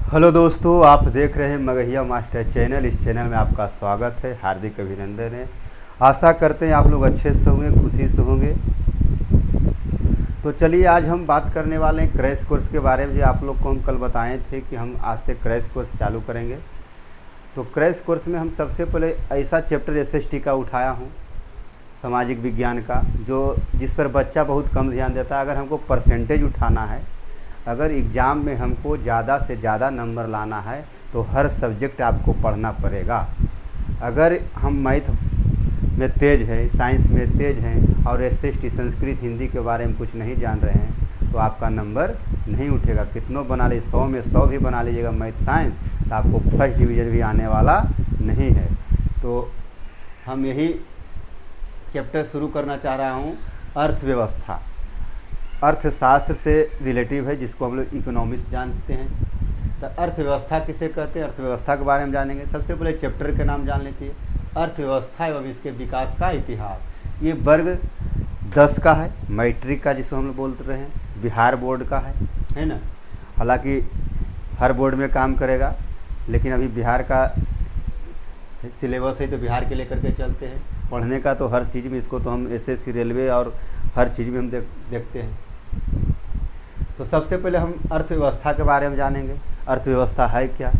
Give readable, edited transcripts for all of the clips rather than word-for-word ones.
Hello दोस्तों, आप देख रहे हैं मगहिया मास्टर चैनल। इस चैनल में आपका स्वागत है, हार्दिक अभिनंदन है। आशा करते हैं आप लोग अच्छे से होंगे, खुशी से होंगे। तो चलिए, आज हम बात करने वाले हैं क्रैश कोर्स के बारे में। जो आप लोग को हम कल बताए थे कि हम आज से क्रैश कोर्स चालू करेंगे। तो क्रैश कोर्स में हम सबसे पहले ऐसा चैप्टर एसएसटी का उठाया हूँ, सामाजिक विज्ञान का, जिस पर बच्चा बहुत कम ध्यान देता है। अगर हमको परसेंटेज उठाना है, अगर एग्ज़ाम में हमको ज़्यादा से ज़्यादा नंबर लाना है तो हर सब्जेक्ट आपको पढ़ना पड़ेगा। अगर हम मैथ में तेज़ है, साइंस में तेज़ हैं और एसएसटी संस्कृत हिंदी के बारे में कुछ नहीं जान रहे हैं तो आपका नंबर नहीं उठेगा। कितनों बना लीजिए, 100 में 100 भी बना लीजिएगा मैथ साइंस, तो आपको फर्स्ट डिवीज़न भी आने वाला नहीं है। तो हम यही चैप्टर शुरू करना चाह रहा हूँ, अर्थव्यवस्था। अर्थशास्त्र से रिलेटिव है, जिसको हम लोग इकोनॉमिक्स जानते हैं। तो अर्थव्यवस्था किसे कहते हैं, अर्थव्यवस्था के बारे में जानेंगे। सबसे पहले चैप्टर के नाम जान लेते हैं, अर्थव्यवस्था एवं इसके विकास का इतिहास। ये वर्ग 10 का है, मैट्रिक का, जिसको हम लोग बोलते रहे हैं, बिहार बोर्ड का है ना। हालांकि हर बोर्ड में काम करेगा, लेकिन अभी बिहार का सिलेबस है तो बिहार के लेकर के चलते हैं। पढ़ने का तो हर चीज़ में, इसको तो हम एसएससी, रेलवे और हर चीज़ में हम देखते हैं। तो सबसे पहले हम अर्थव्यवस्था के बारे में जानेंगे। अर्थव्यवस्था है क्या,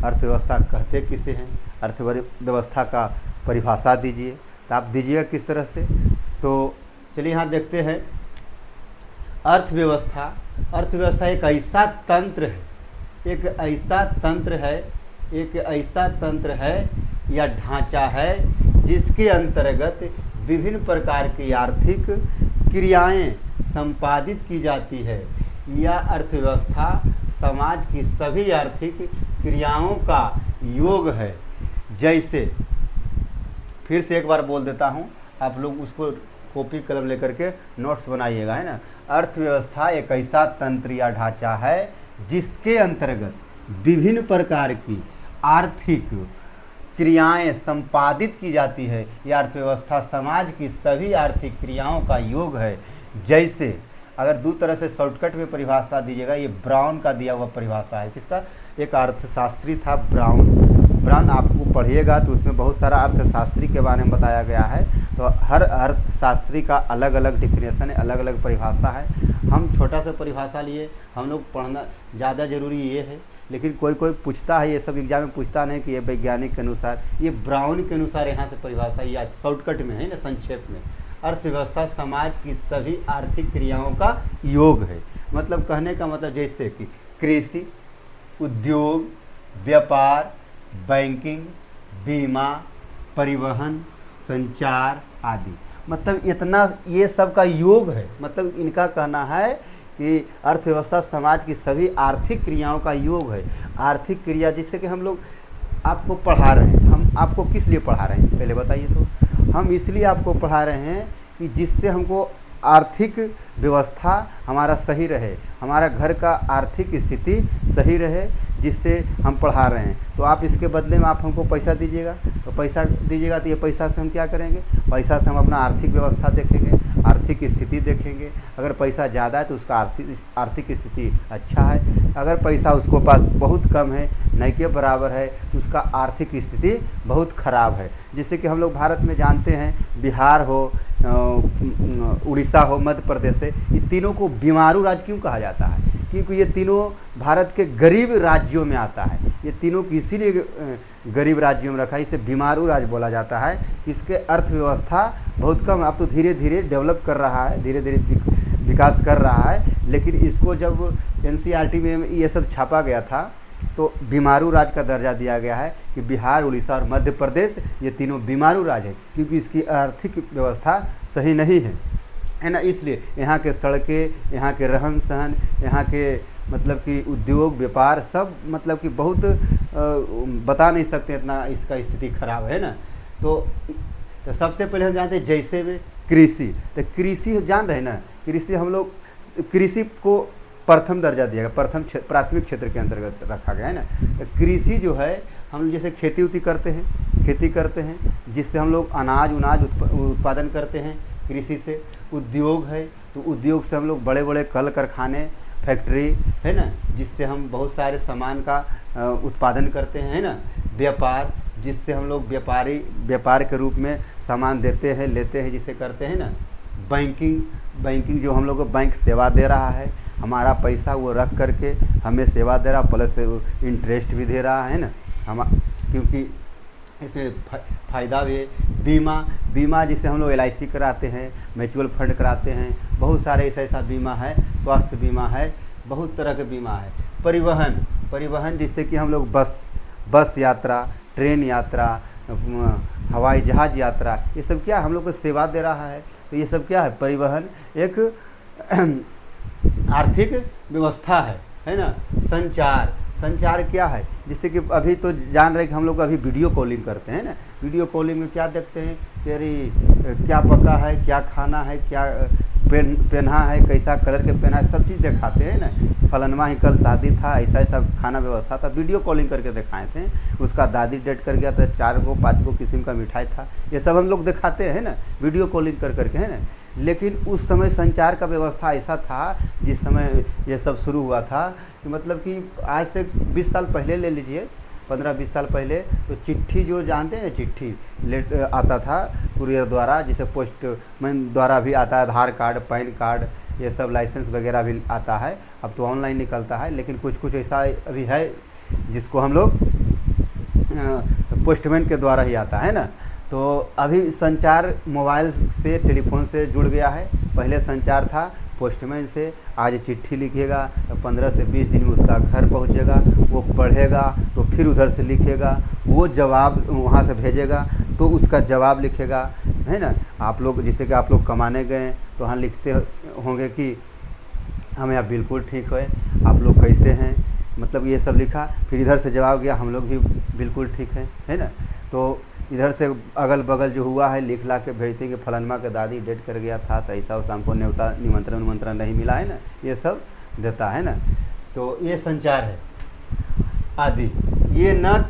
अर्थव्यवस्था कहते किसे हैं, अर्थव्यवस्था का परिभाषा दीजिए। तो आप दीजिएगा किस तरह से। तो चलिए यहाँ देखते हैं। अर्थव्यवस्था, अर्थव्यवस्था एक ऐसा तंत्र है, एक ऐसा तंत्र है या ढांचा है जिसके अंतर्गत विभिन्न प्रकार की आर्थिक क्रियाएं संपादित की जाती है। यह अर्थव्यवस्था समाज की सभी आर्थिक क्रियाओं का योग है। जैसे, फिर से एक बार बोल देता हूँ, आप लोग उसको कॉपी कलम लेकर के नोट्स बनाइएगा, है ना। अर्थव्यवस्था एक ऐसा तंत्र या ढांचा है जिसके अंतर्गत विभिन्न प्रकार की आर्थिक क्रियाएं संपादित की जाती है। यह अर्थव्यवस्था समाज की सभी आर्थिक क्रियाओं का योग है। जैसे, अगर दो तरह से शॉर्टकट में परिभाषा दीजिएगा, ये ब्राउन का दिया हुआ परिभाषा है। किसका? एक अर्थशास्त्री था ब्राउन आपको पढ़िएगा तो उसमें बहुत सारा अर्थशास्त्री के बारे में बताया गया है। तो हर अर्थशास्त्री का अलग अलग डिफिनेशन है, अलग अलग परिभाषा है। हम छोटा सा परिभाषा लिए, हम लोग पढ़ना ज़्यादा ज़रूरी ये है। लेकिन कोई पूछता है, ये सब एग्जाम में पूछता नहीं कि ये वैज्ञानिक के अनुसार, ये ब्राउन के अनुसार यहाँ से परिभाषा या शॉर्टकट में है ना, संक्षेप में। अर्थव्यवस्था समाज की सभी आर्थिक क्रियाओं का योग है। मतलब कहने का मतलब जैसे कि कृषि, उद्योग, व्यापार, बैंकिंग, बीमा, परिवहन, संचार आदि, मतलब इतना ये सब का योग है। मतलब इनका कहना है कि अर्थव्यवस्था समाज की सभी आर्थिक क्रियाओं का योग है। आर्थिक क्रिया, जिससे कि हम लोग आपको पढ़ा रहे हैं। हम आपको किस लिए पढ़ा रहे हैं पहले बताइए। तो हम इसलिए आपको पढ़ा रहे हैं कि जिससे हमको आर्थिक व्यवस्था हमारा सही रहे, हमारा घर का आर्थिक स्थिति सही रहे, जिससे हम पढ़ा रहे हैं। तो आप इसके बदले में आप हमको पैसा दीजिएगा, तो पैसा दीजिएगा तो ये पैसा से हम क्या करेंगे, पैसा से हम अपना आर्थिक व्यवस्था देखेंगे, आर्थिक स्थिति देखेंगे। अगर पैसा ज़्यादा है तो उसका आर्थिक स्थिति अच्छा है। अगर पैसा उसको पास बहुत कम है, नहीं के बराबर है, तो उसका आर्थिक स्थिति बहुत ख़राब है। जिससे कि हम लोग भारत में जानते हैं, बिहार हो, उड़ीसा हो, मध्य प्रदेश है, ये तीनों को बीमारू राज्य क्यों कहा जाता है? क्योंकि ये तीनों भारत के गरीब राज्यों में आता है। ये तीनों की इसीलिए गरीब राज्यों में रखा है, इसे बीमारू राज्य बोला जाता है। इसके अर्थव्यवस्था बहुत कम, अब तो धीरे धीरे डेवलप कर रहा है, धीरे धीरे विकास कर रहा है। लेकिन इसको जब एनसीईआरटी में ये सब छापा गया था तो बीमारू राज्य का दर्जा दिया गया है कि बिहार, उड़ीसा और मध्य प्रदेश ये तीनों बीमारू राज्य हैं, क्योंकि इसकी आर्थिक व्यवस्था सही नहीं है ना। इसलिए यहाँ के सड़कें, यहाँ के रहन सहन, यहाँ के मतलब कि उद्योग, व्यापार सब मतलब कि बहुत बता नहीं सकते, इतना इसका स्थिति खराब है ना। तो सबसे पहले हम जानते हैं, जैसे में कृषि। तो कृषि जान रहे हैं ना, कृषि हम लोग कृषि को प्रथम दर्जा दिया गया, प्राथमिक क्षेत्र के अंतर्गत रखा गया है ना। तो कृषि जो है, हम जैसे खेती करते हैं, जिससे हम लोग अनाज उत्पादन करते हैं। कृषि से उद्योग है, तो उद्योग से हम लोग बड़े बड़े कल कारखाने फैक्ट्री है ना, जिससे हम बहुत सारे सामान का उत्पादन करते हैं, है ना। व्यापार, जिससे हम लोग व्यापार के रूप में सामान देते हैं, लेते हैं, जिसे करते हैं ना। बैंकिंग जो हम लोग को बैंक सेवा दे रहा है, हमारा पैसा वो रख करके हमें सेवा दे रहा, प्लस इंटरेस्ट भी दे रहा है ना हम, क्योंकि इसमें फ़ायदा भी है। बीमा जिसे हम लोग LIC कराते हैं, म्यूचुअल फंड कराते हैं, बहुत सारे ऐसा बीमा है, स्वास्थ्य बीमा है, बहुत तरह के बीमा है। परिवहन जिससे कि हम लोग बस यात्रा, ट्रेन यात्रा, हवाई जहाज़ यात्रा, ये सब क्या हम लोग को सेवा दे रहा है। तो ये सब क्या है, परिवहन एक आर्थिक व्यवस्था है ना। संचार क्या है, जिससे कि अभी तो जान रहे कि हम लोग अभी वीडियो कॉलिंग करते हैं ना। वीडियो कॉलिंग में क्या देखते हैं कि अरे क्या पका है, क्या खाना है, क्या पहना है, कैसा कलर के पहना है, सब चीज़ दिखाते हैं ना। फलनमा ही कल शादी था, ऐसा खाना व्यवस्था था, वीडियो कॉलिंग करके दिखाए थे। उसका दादी डेट कर गया था, 4-5 किस्म का मिठाई था, ये सब हम लोग दिखाते हैं ना, वीडियो कॉलिंग करके, है ना। लेकिन उस समय संचार का व्यवस्था ऐसा था, जिस समय ये सब शुरू हुआ था, कि मतलब कि आज से 20 साल पहले ले लीजिए, 15-20 साल पहले, तो चिट्ठी जो जानते हैं, चिट्ठी आता था कुरियर द्वारा, जिसे पोस्टमैन द्वारा भी आता है, आधार कार्ड, पैन कार्ड, ये सब लाइसेंस वगैरह भी आता है। अब तो ऑनलाइन निकलता है, लेकिन कुछ ऐसा अभी है जिसको हम लोग पोस्टमैन के द्वारा ही आता है ना। तो अभी संचार मोबाइल से, टेलीफोन से जुड़ गया है। पहले संचार था पोस्टमैन से, आज चिट्ठी लिखिएगा, 15 से 20 दिन में उसका घर पहुंचेगा, वो पढ़ेगा, तो फिर उधर से लिखेगा, वो जवाब वहाँ से भेजेगा, तो उसका जवाब लिखेगा, है ना। आप लोग, जैसे कि आप लोग कमाने गए तो वहाँ लिखते होंगे कि हम यहाँ बिल्कुल ठीक है, आप लोग कैसे हैं, मतलब ये सब लिखा, फिर इधर से जवाब गया, हम लोग भी बिल्कुल ठीक हैं, है ना। तो इधर से अगल बगल जो हुआ है लिख ला के भेजते कि फलानमा के दादी डेट कर गया था, तो ऐसा उस हमको न्योता निमंत्रण नहीं मिला, है ना, ये सब देता है ना। तो ये संचार है आदि। ये न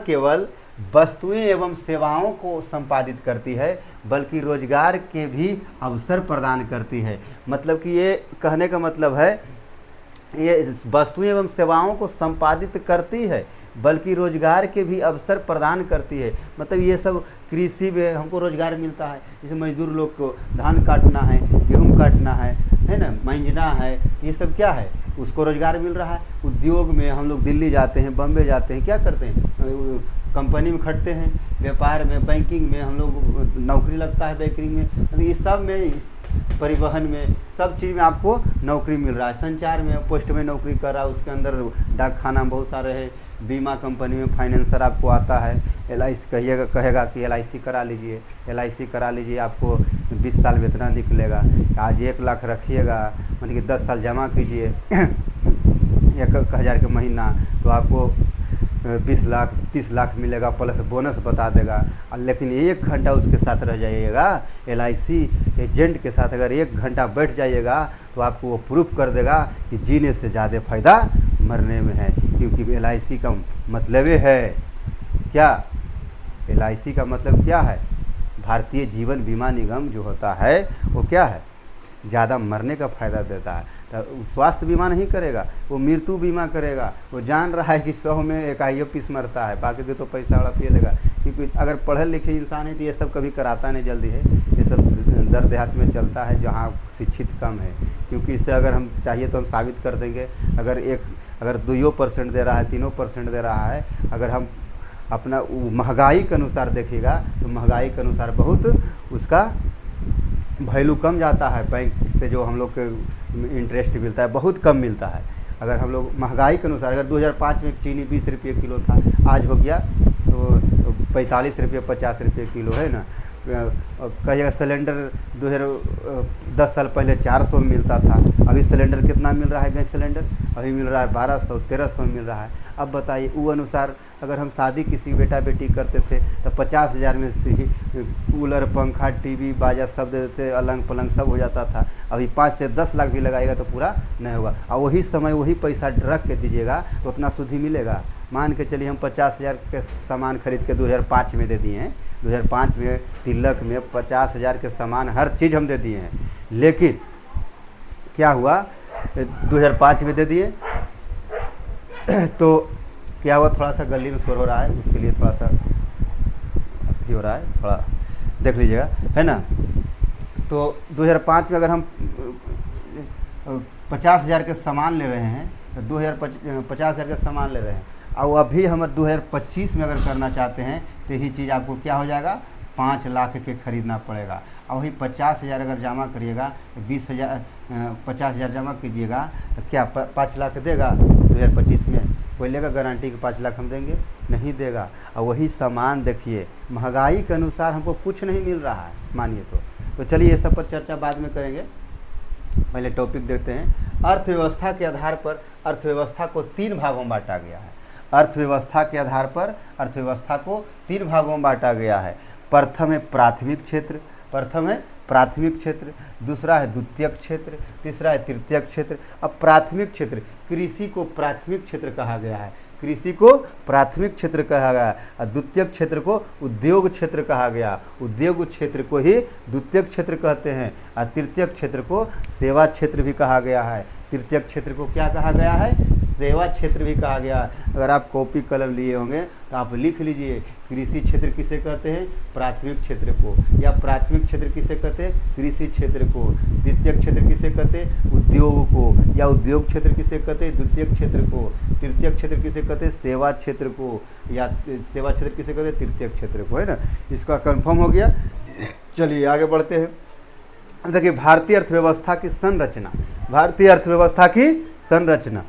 केवल वस्तुएं एवं सेवाओं को संपादित करती है, बल्कि रोजगार के भी अवसर प्रदान करती है। मतलब कि ये कहने का मतलब है, ये वस्तुएं एवं सेवाओं को संपादित करती है, बल्कि रोजगार के भी अवसर प्रदान करती है। मतलब ये सब कृषि में हमको रोजगार मिलता है, जैसे मजदूर लोग को धान काटना है, गेहूँ काटना है ना, मंजना है, ये सब क्या है, उसको रोजगार मिल रहा है। उद्योग में हम लोग दिल्ली जाते हैं, बम्बे जाते हैं, क्या करते हैं, कंपनी में खटते हैं, व्यापार में, बैंकिंग में हम लोग नौकरी लगता है, बैंकिंग में, इस सब में, परिवहन में, सब चीज़ में आपको नौकरी मिल रहा है। संचार में पोस्ट में नौकरी कर रहा है, उसके अंदर डाकखाना बहुत सारे है, बीमा कंपनी में फाइनेंसर आपको आता है, LIC कहेगा कि LIC करा लीजिए, LIC करा लीजिए, आपको 20 साल वेतना निकलेगा। आज 1 लाख रखिएगा, मतलब कि 10 साल जमा कीजिए 1,000 के महीना, तो आपको 20 लाख 30 लाख मिलेगा, प्लस बोनस बता देगा। लेकिन 1 घंटा उसके साथ रह जाइएगा, LIC एजेंट के साथ अगर 1 घंटा बैठ जाइएगा, तो आपको वो प्रूफ कर देगा कि जीने से ज़्यादा फ़ायदा मरने में है। क्योंकि LIC का मतलब है क्या, LIC का मतलब क्या है, भारतीय जीवन बीमा निगम जो होता है वो क्या है, ज़्यादा मरने का फ़ायदा देता है। तो स्वास्थ्य बीमा नहीं करेगा, वो मृत्यु बीमा करेगा। वो जान रहा है कि 100 में 1 पीस मरता है, बाकी के तो पैसा वाला पी लेगा। क्योंकि अगर पढ़े लिखे इंसान है तो ये सब कभी कराता नहीं जल्दी है, ये सब दर देहात में चलता है जहाँ शिक्षित कम है। क्योंकि इससे अगर हम चाहिए तो हम साबित कर देंगे, अगर 2% दे रहा है, 3% दे रहा है, अगर हम अपना महंगाई के अनुसार देखिएगा तो महंगाई के अनुसार बहुत उसका वैल्यू कम जाता है। बैंक से जो हम लोग के इंटरेस्ट मिलता है बहुत कम मिलता है। अगर हम लोग महंगाई के अनुसार, अगर 2005 में चीनी 20 रुपये किलो था, आज हो गया तो 45 रुपये 50 रुपये किलो, है ना। कहिएगा सिलेंडर 10 साल पहले 400 में मिलता था, अभी सिलेंडर कितना मिल रहा है, गैस सिलेंडर अभी मिल रहा है 1200-1300 मिल रहा है। अब बताइए, वो अनुसार अगर हम शादी किसी बेटा बेटी करते थे तो 50,000 में से ही कूलर, पंखा, टीवी, बाजा सब दे देते, अलंग पलंग सब हो जाता था। अभी 5 से 10 लाख भी लगाएगा तो पूरा नहीं होगा। और वही समय वही पैसा रख के दीजिएगा तो उतना शुद्ध ही मिलेगा। मान के चलिए हम 50,000 के सामान खरीद के 2005 में दे दिए हैं, 2005 में तिलक में 50,000 के सामान हर चीज़ हम दे दिए हैं, लेकिन क्या हुआ, 2005 में दे दिए। तो क्या हुआ, थोड़ा सा गली में शोर हो रहा है, उसके लिए थोड़ा सा अथी हो रहा है, थोड़ा देख लीजिएगा, है ना। तो 2005 में अगर हम 50,000 के सामान ले रहे हैं, तो 50,000 के सामान ले रहे हैं, और अभी हम 2025 में अगर करना चाहते हैं तो यही चीज़ आपको क्या हो जाएगा, 5 लाख के खरीदना पड़ेगा। और वही 50,000 अगर जमा करिएगा तो 50,000 जमा कीजिएगा तो क्या 5 लाख देगा 2025 में? कोई लेगा गारंटी कि 5 लाख हम देंगे? नहीं देगा। और वही सामान देखिए, महंगाई के अनुसार हमको कुछ नहीं मिल रहा है मानिए तो चलिए ये सब पर चर्चा बाद में करेंगे, पहले टॉपिक देखते हैं। अर्थव्यवस्था के आधार पर अर्थव्यवस्था को 3 भागों में बांटा गया है। अर्थव्यवस्था के आधार पर अर्थव्यवस्था को 3 भागों में बांटा गया है। प्रथम है प्राथमिक क्षेत्र, दूसरा है द्वितीयक क्षेत्र, तीसरा है तृतीयक क्षेत्र। अब प्राथमिक क्षेत्र, कृषि को प्राथमिक क्षेत्र कहा गया है, कृषि को प्राथमिक क्षेत्र कहा गया, और द्वितीयक क्षेत्र को उद्योग क्षेत्र कहा गया। उद्योग क्षेत्र को ही द्वितीयक क्षेत्र कहते हैं, और तृतीयक क्षेत्र को सेवा क्षेत्र भी कहा गया है। तृतीयक क्षेत्र को क्या कहा गया है? सेवा क्षेत्र भी कहा गया है। अगर आप कॉपी कलम लिए होंगे तो आप लिख लीजिए, कृषि क्षेत्र किसे कहते हैं? प्राथमिक क्षेत्र को। या प्राथमिक क्षेत्र किसे कहते हैं? कृषि क्षेत्र को। द्वितीयक क्षेत्र किसे कहते हैं? उद्योग को। या उद्योग क्षेत्र किसे कहते हैं? द्वितीयक क्षेत्र को। तृतीयक क्षेत्र किसे कहते हैं? सेवा क्षेत्र को। या सेवा क्षेत्र किसे कहते हैं? तृतीयक क्षेत्र को, है ना। इसका कंफर्म हो गया। चलिए आगे बढ़ते हैं। देखिए भारतीय अर्थव्यवस्था की संरचना, भारतीय अर्थव्यवस्था की संरचना।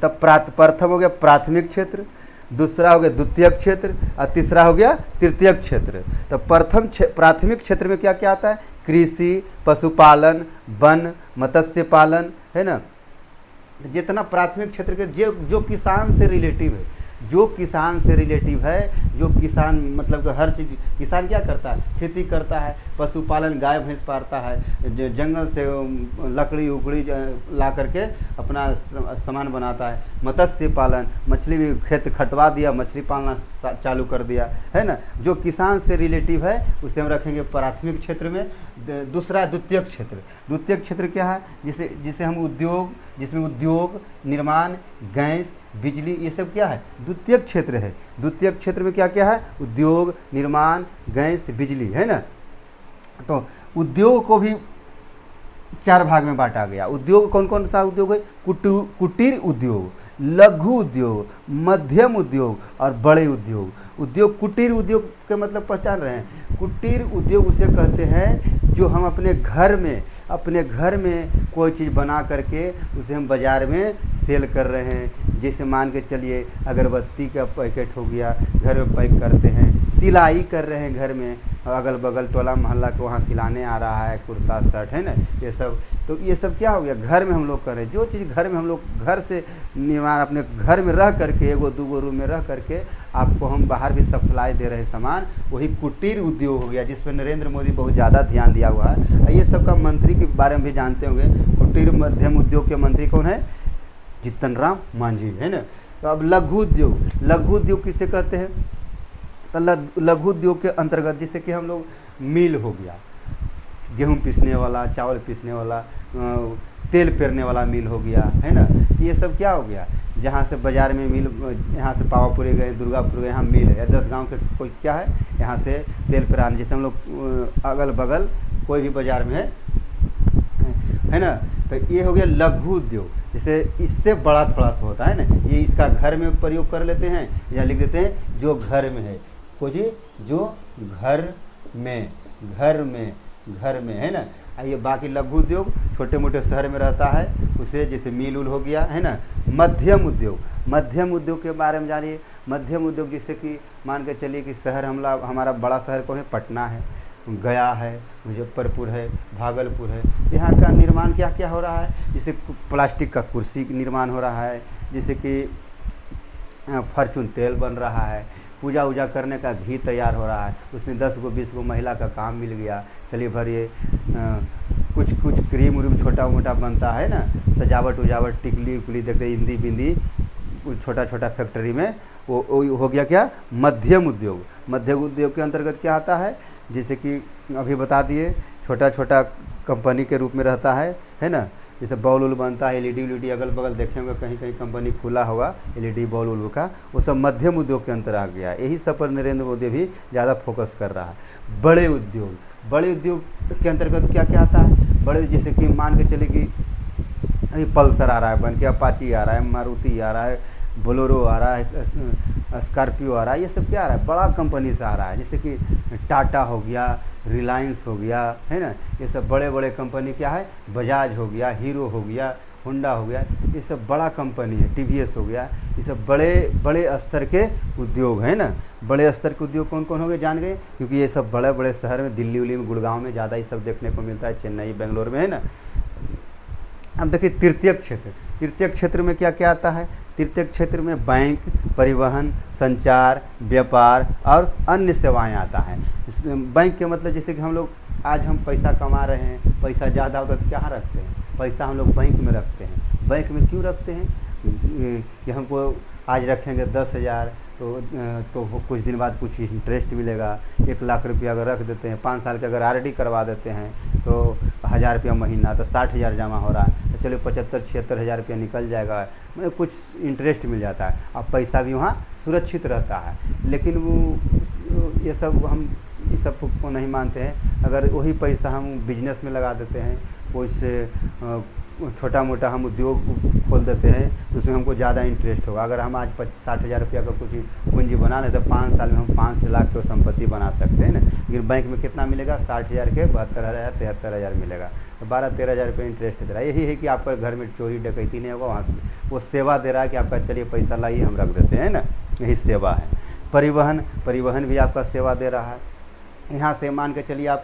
तब प्रथम हो गया प्राथमिक क्षेत्र, दूसरा हो गया द्वितीयक क्षेत्र, और तीसरा हो गया तृतीयक क्षेत्र। तो प्राथमिक क्षेत्र में क्या क्या आता है? कृषि, पशुपालन, वन, मत्स्य पालन, है ना। जितना प्राथमिक क्षेत्र के जो किसान से रिलेटिव है, जो किसान से रिलेटिव है, जो किसान मतलब कि हर चीज़ किसान क्या करता है? खेती करता है, पशुपालन, गाय भैंस पालता है, जंगल से लकड़ी उकड़ी ला करके अपना सामान बनाता है। मत्स्य पालन, मछली भी खेत खटवा दिया, मछली पालना चालू कर दिया, है ना। जो किसान से रिलेटिव है उसे हम रखेंगे प्राथमिक क्षेत्र में। दूसरा द्वितीयक क्षेत्र। द्वितीयक क्षेत्र क्या है? जिसे हम उद्योग, जिसमें उद्योग, निर्माण, गैस, बिजली, ये सब क्या है? द्वितीयक क्षेत्र है। द्वितीयक क्षेत्र में क्या क्या है? उद्योग, निर्माण, गैस, बिजली, है ना। तो उद्योग को भी 4 भाग में बांटा गया। उद्योग कौन कौन सा उद्योग है? कुटीर उद्योग, लघु उद्योग, मध्यम उद्योग और बड़े उद्योग। उद्योग, कुटीर उद्योग के मतलब पहचान रहे हैं? कुटीर उद्योग उसे कहते हैं जो हम अपने घर में कोई चीज़ बना करके उसे हम बाज़ार में सेल कर रहे हैं। जैसे मान के चलिए अगरबत्ती का पैकेट हो गया, घर में पैक करते हैं। सिलाई कर रहे हैं घर में, अगल बगल टोला मोहल्ला के वहाँ सिलाने आ रहा है, कुर्ता शर्ट, है ना, ये सब। तो ये सब क्या हो गया? घर में हम लोग कर रहे हैं। जो चीज़ घर में हम लोग घर से निर्माण, अपने घर में रह करके, 1-2 रूम में रह करके आपको हम बाहर भी सप्लाई दे रहे सामान, वही कुटीर उद्योग हो गया, जिस पर नरेंद्र मोदी बहुत ज़्यादा ध्यान दिया हुआ है। ये सब का मंत्री के बारे में भी जानते होंगे। कुटीर मध्यम उद्योग के मंत्री कौन है? जीतन राम मांझी, है ना। तो अब लघु उद्योग किसे कहते हैं? तो लघु उद्योग के अंतर्गत जैसे कि हम लोग मिल हो गया, गेहूं पीसने वाला, चावल पीसने वाला, तेल पेरने वाला मिल हो गया, है ना। ये सब क्या हो गया? जहाँ से बाज़ार में मिल, यहाँ से पावापुरी गए, दुर्गापुर गए, यहाँ मिल है, 10 गांव के कोई क्या है, यहाँ से तेल पेराने। जैसे हम लोग अगल बगल कोई भी बाज़ार में है ना। तो ये हो गया लघु उद्योग। जैसे इससे बड़ा थोड़ा सा होता है ना, ये इसका घर में प्रयोग कर लेते हैं, या लिख देते हैं जो घर में है, कोई जो घर में, है ना। ये बाकी लघु उद्योग छोटे मोटे शहर में रहता है, उसे जैसे मिल उल हो गया, है ना। मध्यम उद्योग के बारे में जानिए। मध्यम उद्योग जैसे कि मान के चलिए कि शहर हमारा बड़ा शहर कौन है? पटना है, गया है, मुजफ्फरपुर है, भागलपुर है। यहाँ का निर्माण क्या क्या हो रहा है? जैसे प्लास्टिक का कुर्सी निर्माण हो रहा है, जैसे कि फॉर्चून तेल बन रहा है, पूजा वूजा करने का घी तैयार हो रहा है, उसमें 10 गो 20 गो महिला का काम मिल गया। चलिए भरिए कुछ क्रीम उरीम छोटा मोटा बनता है ना, सजावट उजावट, टिकली उकली देखते, हिंदी बिंदी, छोटा छोटा फैक्ट्री में वो हो गया क्या? मध्यम उद्योग के अंतर्गत क्या आता है? जैसे कि अभी बता दिए, छोटा छोटा कंपनी के रूप में रहता है ना। जैसे बॉल उल बनता है, एलईडी उलईडी अगल बगल देखे होंगे कहीं कहीं कंपनी खुला होगा एलईडी बॉल उल का, वो सब मध्यम उद्योग के अंतर आ गया। यही सब पर नरेंद्र मोदी भी ज़्यादा फोकस कर रहा है। बड़े उद्योग के अंतर्गत क्या क्या आता है? बड़े, जैसे कि मान के चले कि अभी पल्सर आ रहा है बन के, अपाची आ रहा है, मारुति आ रहा है, बोलेरो आ रहा है, स्कॉर्पियो आ रहा है, ये सब क्या आ रहा है? बड़ा कंपनी से आ रहा है। जैसे कि टाटा हो गया, रिलायंस हो गया, है ना, ये सब बड़े बड़े कंपनी क्या है, बजाज हो गया, हीरो हो गया, होंडा हो गया, ये सब बड़ा कंपनी है, टीवीएस हो गया, ये सब बड़े बड़े स्तर के उद्योग हैं ना। बड़े स्तर के उद्योग कौन कौन हो गए जान गए? क्योंकि ये सब बड़े बड़े शहर में, दिल्ली उल्ली में, गुड़गांव में ज़्यादा ये सब देखने को मिलता है, चेन्नई बेंगलोर में, है ना। अब देखिए तृतीय क्षेत्र में क्या क्या आता है? तृतीय क्षेत्र में बैंक, परिवहन, संचार, व्यापार और अन्य सेवाएं आता है। बैंक के मतलब जैसे कि हम लोग आज हम पैसा कमा रहे हैं, पैसा ज़्यादा होता है तो क्या रखते हैं? पैसा हम लोग बैंक में रखते हैं। बैंक में क्यों रखते हैं? कि हमको आज रखेंगे 10,000 तो कुछ दिन बाद कुछ इंटरेस्ट मिलेगा। 1 लाख रुपया अगर रख देते हैं, 5 साल के अगर आरडी करवा देते हैं तो 1,000 रुपया महीना, तो 60,000 जमा हो रहा है, तो चलो 75-76 हज़ार रुपया निकल जाएगा, मतलब कुछ इंटरेस्ट मिल जाता है। अब पैसा भी वहाँ सुरक्षित रहता है। लेकिन वो ये सब को नहीं मानते हैं। अगर वही पैसा हम बिजनेस में लगा देते हैं, कुछ छोटा मोटा हम उद्योग खोल देते हैं, उसमें हमको ज़्यादा इंटरेस्ट होगा। अगर हम आज 60,000 रुपया का कुछ पूंजी बना लें तो 5 साल में हम 5 लाख की संपत्ति बना सकते हैं ना। लेकिन बैंक में कितना मिलेगा? 60,000 के 72,000 73,000 मिलेगा, तो 12-13 हज़ार रुपये इंटरेस्ट दे रहा है। यही है कि आपका घर में चोरी डकैती नहीं होगा, वहाँ से वो सेवा दे रहा है कि आपका चलिए पैसा लाइए हम रख देते हैं ना, यही सेवा है। परिवहन भी आपका सेवा दे रहा है। यहाँ से मान के चलिए आप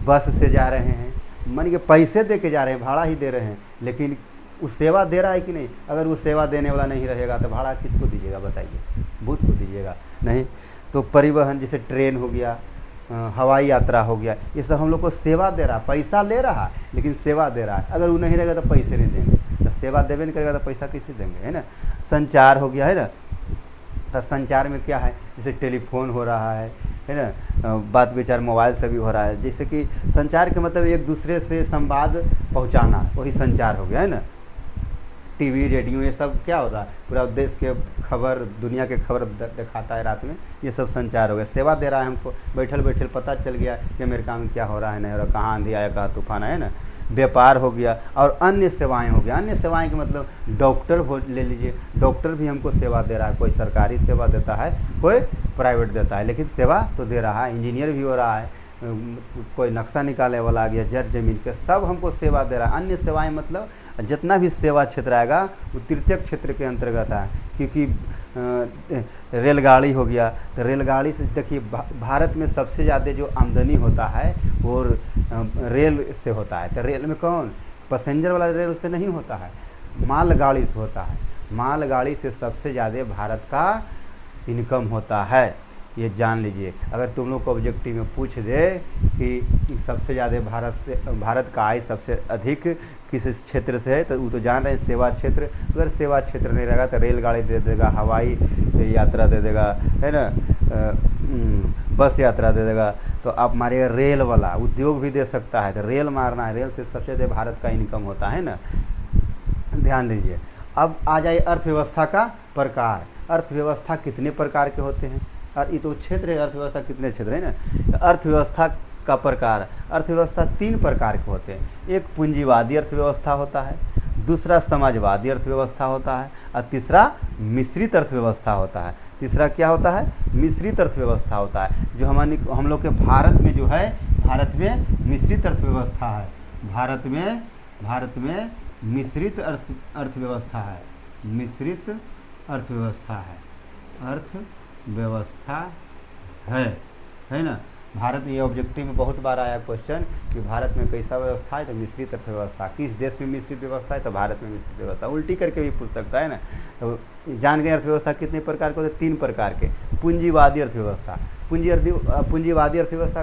बस से जा रहे हैं, मान के पैसे दे के जा रहे हैं, भाड़ा ही दे रहे हैं, लेकिन वो सेवा दे रहा है कि नहीं? अगर वो सेवा देने वाला नहीं रहेगा तो भाड़ा किसको दीजिएगा बताइए? भूत को दीजिएगा? नहीं। तो परिवहन जैसे ट्रेन हो गया, हवाई यात्रा हो गया, ये सब हम लोग को सेवा दे रहा है। पैसा ले रहा है लेकिन सेवा दे रहा है। अगर वो नहीं रहेगा तो पैसे नहीं देंगे, तो सेवा देवे नहीं करेगा तो पैसा कैसे देंगे, है ना। संचार हो गया, है ना। तो संचार में क्या है? जैसे टेलीफोन हो रहा है ना, बात विचार मोबाइल से भी हो रहा है। जैसे कि संचार के मतलब एक दूसरे से संवाद पहुंचाना, वही संचार हो गया, है ना। टीवी, रेडियो, ये सब क्या होता है? पूरा देश के खबर, दुनिया के खबर दिखाता है रात में, ये सब संचार हो गया। सेवा दे रहा है हमको, बैठल पता चल गया कि अमेरिका में क्या हो रहा है, नहीं हो रहा, कहाँ आंधी आया, कहाँ तूफान है ना। व्यापार हो गया और अन्य सेवाएं हो गया। अन्य सेवाएं के मतलब डॉक्टर हो ले लीजिए, डॉक्टर भी हमको सेवा दे रहा है। कोई सरकारी सेवा देता है, कोई प्राइवेट देता है, लेकिन सेवा तो दे रहा है। इंजीनियर भी हो रहा है, कोई नक्शा निकालने वाला आ गया, जर जमीन के, सब हमको सेवा दे रहा है। अन्य सेवाएं मतलब जितना भी सेवा क्षेत्र आएगा वो तृतीय क्षेत्र के अंतर्गत है। क्योंकि रेलगाड़ी हो गया, तो रेलगाड़ी से देखिए भारत में सबसे ज़्यादा जो आमदनी होता है वो रेल से होता है। तो रेल में कौन? पैसेंजर वाला रेल से नहीं होता है, मालगाड़ी से होता है। मालगाड़ी से सबसे ज़्यादा भारत का इनकम होता है, ये जान लीजिए। अगर तुम लोग को ऑब्जेक्टिव में पूछ दे कि सबसे ज़्यादा भारत का आय सबसे अधिक किस क्षेत्र से है, तो वो तो जान रहे हैं सेवा क्षेत्र। अगर सेवा क्षेत्र नहीं रहेगा तो रेलगाड़ी दे देगा, हवाई यात्रा दे देगा, है ना, बस यात्रा दे देगा। तो आप मारिएगा रेल वाला, उद्योग भी दे सकता है, तो रेल मारना है। रेल से सबसे ज़्यादा भारत का इनकम होता है ना, ध्यान दीजिए। अब आ जाए अर्थव्यवस्था का प्रकार। अर्थव्यवस्था कितने प्रकार के होते हैं? और ये तो क्षेत्र है, अर्थव्यवस्था कितने क्षेत्र है ना। अर्थव्यवस्था का प्रकार, अर्थव्यवस्था 3 प्रकार के होते हैं। एक पूंजीवादी अर्थव्यवस्था होता है, दूसरा समाजवादी अर्थव्यवस्था होता है, और तीसरा मिश्रित अर्थव्यवस्था होता है। तीसरा क्या होता है? मिश्रित अर्थव्यवस्था होता है। जो हम लोग के भारत में जो है, भारत में मिश्रित अर्थव्यवस्था है। भारत में मिश्रित अर्थव्यवस्था है। मिश्रित अर्थव्यवस्था है ना। भारत में ये ऑब्जेक्टिव में बहुत बार आया क्वेश्चन कि भारत में कैसा व्यवस्था है, तो मिश्रित अर्थव्यवस्था। किस देश में मिश्रित व्यवस्था है, तो भारत में मिश्रित व्यवस्था। उल्टी करके भी पूछ सकता है ना। तो जान गए अर्थव्यवस्था कितने प्रकार के होते हैं? 3 प्रकार के। पूंजीवादी अर्थव्यवस्था। पूंजीवादी अर्थव्यवस्था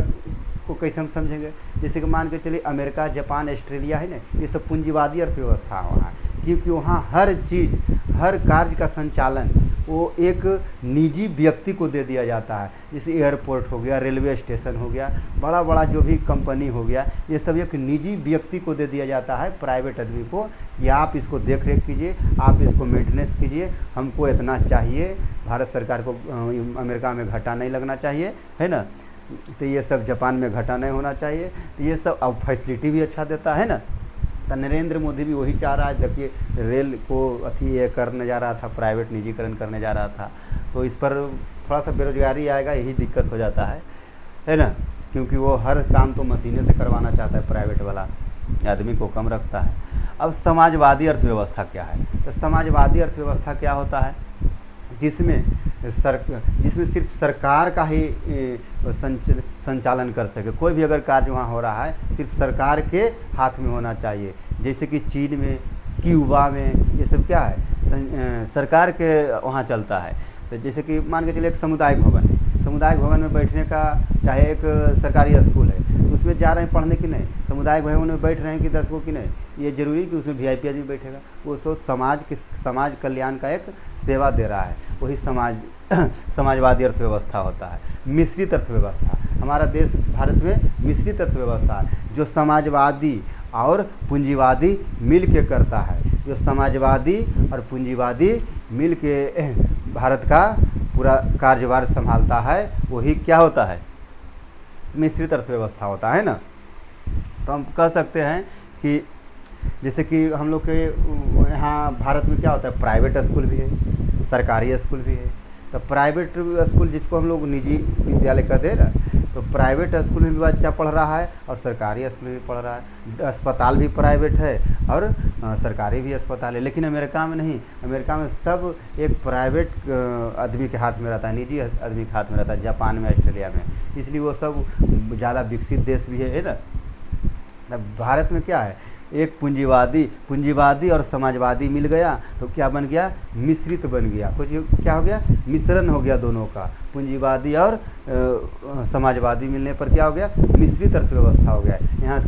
को कैसे हम समझेंगे? जैसे कि मान के चलिए अमेरिका, जापान, ऑस्ट्रेलिया है ना, ये सब पूंजीवादी अर्थव्यवस्था वहाँ है। क्योंकि वहाँ हर चीज़, हर कार्य का संचालन वो एक निजी व्यक्ति को दे दिया जाता है। जैसे एयरपोर्ट हो गया, रेलवे स्टेशन हो गया, बड़ा बड़ा जो भी कंपनी हो गया, ये सब एक निजी व्यक्ति को दे दिया जाता है, प्राइवेट आदमी को, कि आप इसको देख रेख कीजिए, आप इसको मेंटेनेंस कीजिए, हमको इतना चाहिए, भारत सरकार को अमेरिका में घाटा नहीं लगना चाहिए, है ना। तो ये सब जापान में घाटा नहीं होना चाहिए, तो ये सब अब फैसिलिटी भी अच्छा देता है ना। तो नरेंद्र मोदी भी वही चाह रहा है। देखिए रेल को ये करने जा रहा था, प्राइवेट निजीकरण करने जा रहा था, तो इस पर थोड़ा सा बेरोजगारी आएगा, यही दिक्कत हो जाता है ना, क्योंकि वो हर काम तो मशीनें से करवाना चाहता है, प्राइवेट वाला आदमी को कम रखता है। अब समाजवादी अर्थव्यवस्था क्या है? तो समाजवादी अर्थव्यवस्था क्या होता है? जिसमें सिर्फ सरकार का ही संचालन कर सके। कोई भी अगर कार्य वहाँ हो रहा है सिर्फ सरकार के हाथ में होना चाहिए। जैसे कि चीन में, क्यूबा में, ये सब क्या है, सरकार के वहाँ चलता है। तो जैसे कि मान के चलिए एक सामुदायिक भवन है, सामुदायिक भवन में बैठने का, चाहे एक सरकारी स्कूल है, तो उसमें जा रहे हैं पढ़ने की नहीं, सामुदायिक भवन में बैठ रहे हैं कि 10 को कि नहीं, ये जरूरी कि उसमें VIP आदमी बैठेगा। वो सोच समाज कल्याण का एक सेवा दे रहा है, वही समाजवादी अर्थव्यवस्था होता है। मिश्रित अर्थव्यवस्था, हमारा देश भारत में मिश्रित अर्थव्यवस्था है, जो समाजवादी और पूंजीवादी मिल के करता है। जो समाजवादी और पूंजीवादी मिल के भारत का पूरा कार्यभार संभालता है, वही क्या होता है, मिश्रित अर्थव्यवस्था होता है ना। तो हम कह सकते हैं कि जैसे कि हम लोग के यहाँ भारत में क्या होता है, प्राइवेट स्कूल भी है, सरकारी स्कूल भी है। तो प्राइवेट स्कूल जिसको हम लोग निजी विद्यालय कहते हैं ना, तो प्राइवेट स्कूल में भी बच्चा पढ़ रहा है और सरकारी स्कूल में भी पढ़ रहा है। अस्पताल भी प्राइवेट है और सरकारी भी अस्पताल है। लेकिन अमेरिका में नहीं, अमेरिका में सब एक प्राइवेट आदमी के हाथ में रहता है, निजी आदमी के हाथ में रहता है, जापान में, ऑस्ट्रेलिया में। इसलिए वो सब ज़्यादा विकसित देश भी है ना। भारत में क्या है, एक पूंजीवादी और समाजवादी मिल गया तो क्या बन गया, मिश्रित बन गया। कुछ क्या हो गया, मिश्रण हो गया दोनों का। पूंजीवादी और समाजवादी मिलने पर क्या हो गया, मिश्रित अर्थव्यवस्था हो गया। यहाँ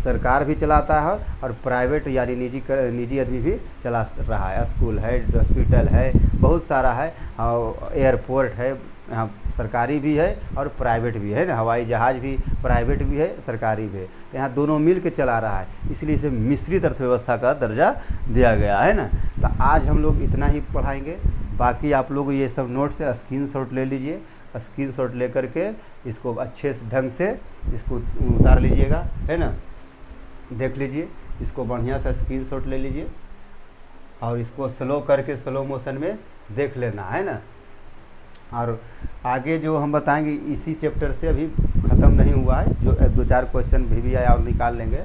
सरकार भी चलाता है और प्राइवेट यानी निजी आदमी भी चला रहा है। स्कूल है, हॉस्पिटल है, बहुत सारा है, और एयरपोर्ट है, यहाँ सरकारी भी है और प्राइवेट भी है ना। हवाई जहाज़ भी प्राइवेट भी है, सरकारी भी है। यहाँ दोनों मिल के चला रहा है, इसलिए इसे मिश्रित अर्थव्यवस्था का दर्जा दिया गया है ना। तो आज हम लोग इतना ही पढ़ाएंगे। बाकी आप लोग ये सब नोट से स्क्रीनशॉट ले लीजिए, स्क्रीनशॉट ले करके इसको अच्छे से ढंग से इसको उतार लीजिएगा, है ना। देख लीजिए, इसको बढ़िया से स्क्रीनशॉट ले लीजिए और इसको स्लो करके स्लो मोशन में देख लेना है ना। और आगे जो हम बताएंगे इसी चैप्टर से अभी ख़त्म नहीं हुआ है, जो 2-4 क्वेश्चन भी आया और निकाल लेंगे।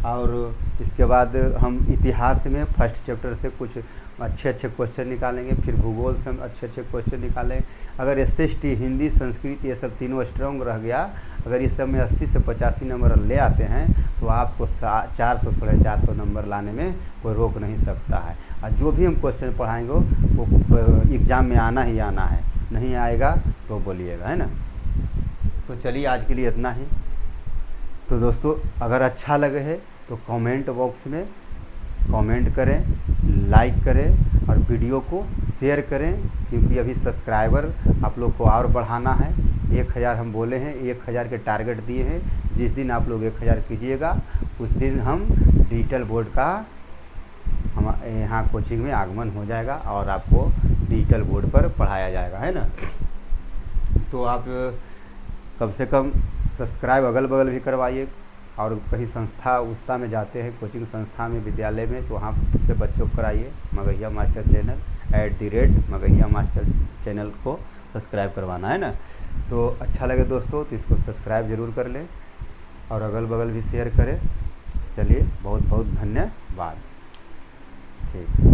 और इसके बाद हम इतिहास में फर्स्ट चैप्टर से कुछ अच्छे क्वेश्चन निकालेंगे, फिर भूगोल से हम अच्छे क्वेश्चन निकालेंगे। अगर SST, हिंदी, संस्कृत ये सब तीनों स्ट्रॉन्ग रह गया, अगर इस सब में 80 से 85 नंबर ले आते हैं तो आपको 400 साढ़े 400 नंबर लाने में कोई रोक नहीं सकता है। और जो भी हम क्वेश्चन पढ़ाएंगे वो एग्ज़ाम में आना ही आना है, नहीं आएगा तो बोलिएगा, है ना। तो चलिए आज के लिए इतना ही। तो दोस्तों अगर अच्छा लगे है तो कमेंट बॉक्स में कमेंट करें, लाइक करें और वीडियो को शेयर करें, क्योंकि अभी सब्सक्राइबर आप लोग को और बढ़ाना है। 1000 हम बोले हैं, 1000 के टारगेट दिए हैं। जिस दिन आप लोग 1000 कीजिएगा उस दिन हम डिजिटल बोर्ड का हम यहाँ कोचिंग में आगमन हो जाएगा और आपको डिजिटल बोर्ड पर पढ़ाया जाएगा, है ना। तो आप कम से कम सब्सक्राइब अगल बगल भी करवाइए। और कहीं संस्था में जाते हैं, कोचिंग संस्था में, विद्यालय में, तो वहाँ से बच्चों को कराइए। मगहिया मास्टर चैनल @मगहिया मास्टर चैनल को सब्सक्राइब करवाना है ना। तो अच्छा लगे दोस्तों तो इसको सब्सक्राइब ज़रूर कर लें और अगल बगल भी शेयर करें। चलिए बहुत बहुत धन्यवाद। ठीक।